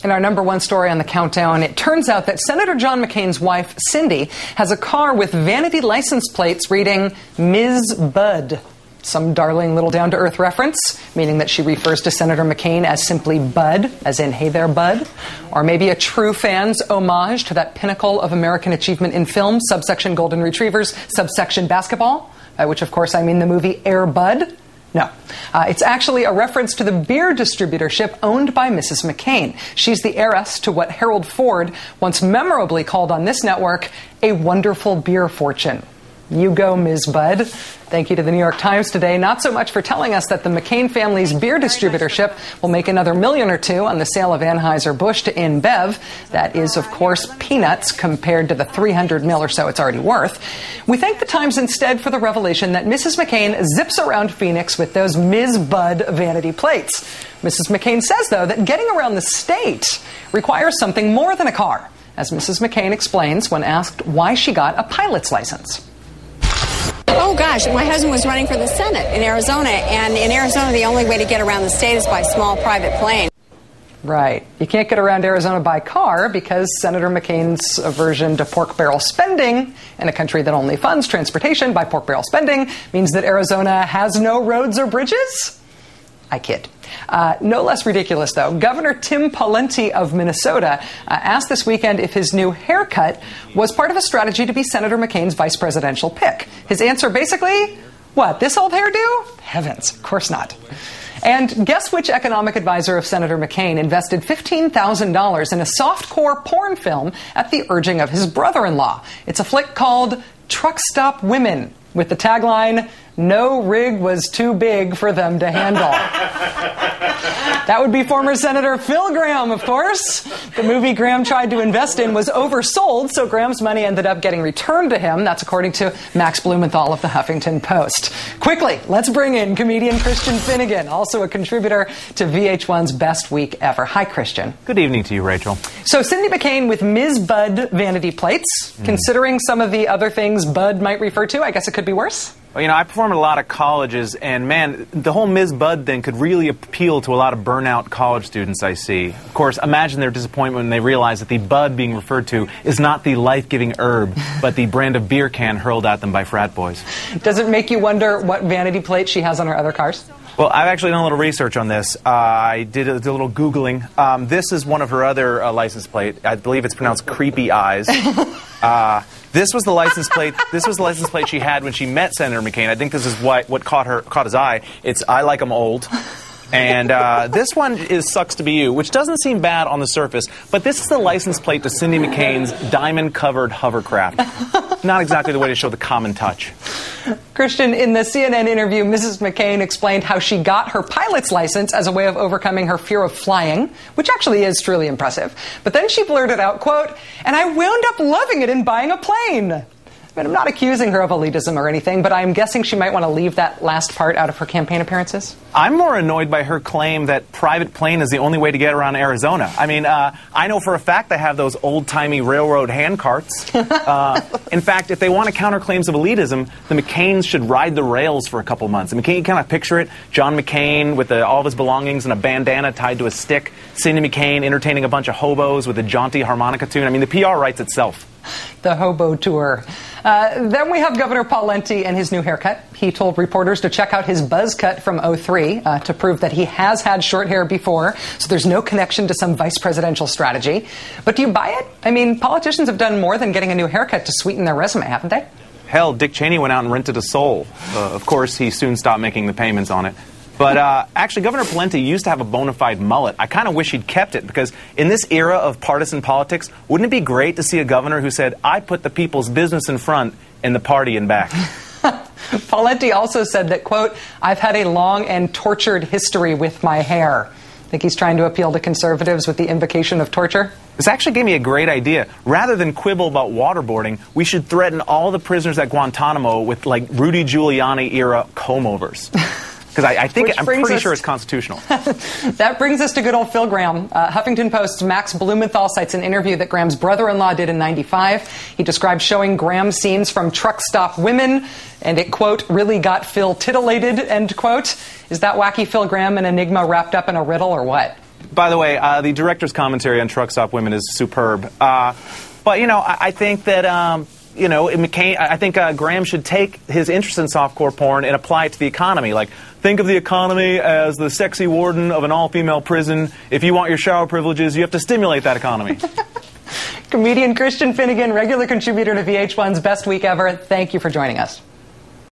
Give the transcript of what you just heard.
In our number one story on the countdown, it turns out that Senator John McCain's wife, Cindy, has a car with vanity license plates reading Ms. Bud. Some darling little down-to-earth reference, meaning that she refers to Senator McCain as simply Bud, as in, hey there, Bud. Or maybe a true fan's homage to that pinnacle of American achievement in film, subsection Golden Retrievers, subsection basketball, by which, of course, I mean the movie Air Bud. No, it's actually a reference to the beer distributorship owned by Mrs. McCain. She's the heiress to what Harold Ford once memorably called on this network a wonderful beer fortune. You go, Ms. Bud. Thank you to the New York Times today, not so much for telling us that the McCain family's beer distributorship will make another $1 million or $2 million on the sale of Anheuser-Busch to InBev. That is, of course, peanuts compared to the $300 million or so it's already worth. We thank the Times instead for the revelation that Mrs. McCain zips around Phoenix with those Ms. Bud vanity plates. Mrs. McCain says, though, that getting around the state requires something more than a car, as Mrs. McCain explains when asked why she got a pilot's license. Oh, gosh, my husband was running for the Senate in Arizona, and in Arizona, the only way to get around the state is by small private plane. Right. You can't get around Arizona by car because Senator McCain's aversion to pork barrel spending in a country that only funds transportation by pork barrel spending means that Arizona has no roads or bridges? I kid. No less ridiculous, though. Governor Tim Pawlenty of Minnesota asked this weekend if his new haircut was part of a strategy to be Senator McCain's vice presidential pick. His answer basically, what, this old hairdo? Heavens, of course not. And guess which economic advisor of Senator McCain invested $15,000 in a softcore porn film at the urging of his brother-in-law? It's a flick called Truck Stop Women, with the tagline, "No rig was too big for them to handle." That would be former Senator Phil Gramm, of course. The movie Gramm tried to invest in was oversold, so Graham's money ended up getting returned to him. That's according to Max Blumenthal of the Huffington Post. Quickly, let's bring in comedian Christian Finnegan, also a contributor to VH1's Best Week Ever. Hi, Christian. Good evening to you, Rachel. So Cindy McCain with Ms. Bud vanity plates. Considering some of the other things Bud might refer to, I guess it could be worse? Well, you know, I perform at a lot of colleges, and man, the whole Ms. Bud thing could really appeal to a lot of burnout college students I see. Of course, imagine their disappointment when they realize that the bud being referred to is not the life-giving herb, but the brand of beer can hurled at them by frat boys. Does it make you wonder what vanity plate she has on her other cars? Well, I've actually done a little research on this. I did a little Googling. This is one of her other license plate. I believe it's pronounced Creepy Eyes. This was the license plate. This was the license plate she had when she met Senator McCain. I think this is what caught his eye. It's "I like 'em old." And this one is "Sucks to be you," which doesn't seem bad on the surface, but this is the license plate to Cindy McCain's diamond-covered hovercraft. Not exactly the way to show the common touch. Christian, in the CNN interview, Mrs. McCain explained how she got her pilot's license as a way of overcoming her fear of flying, which actually is truly impressive. But then she blurted out, quote, "And I wound up loving it and buying a plane." I mean, I'm not accusing her of elitism or anything, but I'm guessing she might want to leave that last part out of her campaign appearances. I'm more annoyed by her claim that private plane is the only way to get around Arizona. I mean, I know for a fact they have those old-timey railroad hand carts. In fact, if they want to counter claims of elitism, the McCains should ride the rails for a couple months. I mean, can you kind of picture it? John McCain with all of his belongings and a bandana tied to a stick. Cindy McCain entertaining a bunch of hobos with a jaunty harmonica tune. I mean, the PR writes itself. The hobo tour. Then we have Governor Pawlenty and his new haircut. He told reporters to check out his buzz cut from '03 to prove that he has had short hair before, so there's no connection to some vice presidential strategy. But do you buy it? I mean, politicians have done more than getting a new haircut to sweeten their resume, haven't they? Hell, Dick Cheney went out and rented a soul. Of course, he soon stopped making the payments on it. But actually, Governor Pawlenty used to have a bona fide mullet. I kind of wish he'd kept it, because in this era of partisan politics, wouldn't it be great to see a governor who said, "I put the people's business in front and the party in back"? Pawlenty also said that, quote, "I've had a long and tortured history with my hair." Think he's trying to appeal to conservatives with the invocation of torture? This actually gave me a great idea. Rather than quibble about waterboarding, we should threaten all the prisoners at Guantanamo with, like, Rudy Giuliani-era comb-overs. Because I'm pretty sure it's constitutional. That brings us to good old Phil Gramm. Huffington Post's Max Blumenthal cites an interview that Graham's brother-in-law did in '95. He described showing Graham scenes from Truck Stop Women, and it, quote, "really got Phil titillated," end quote. Is that wacky Phil Gramm an enigma wrapped up in a riddle or what? By the way, the director's commentary on Truck Stop Women is superb. But, you know, I think that, you know, McCain, I think Graham should take his interest in softcore porn and apply it to the economy. Like, think of the economy as the sexy warden of an all-female prison. If you want your shower privileges, you have to stimulate that economy. Comedian Christian Finnegan, regular contributor to VH1's Best Week Ever, thank you for joining us.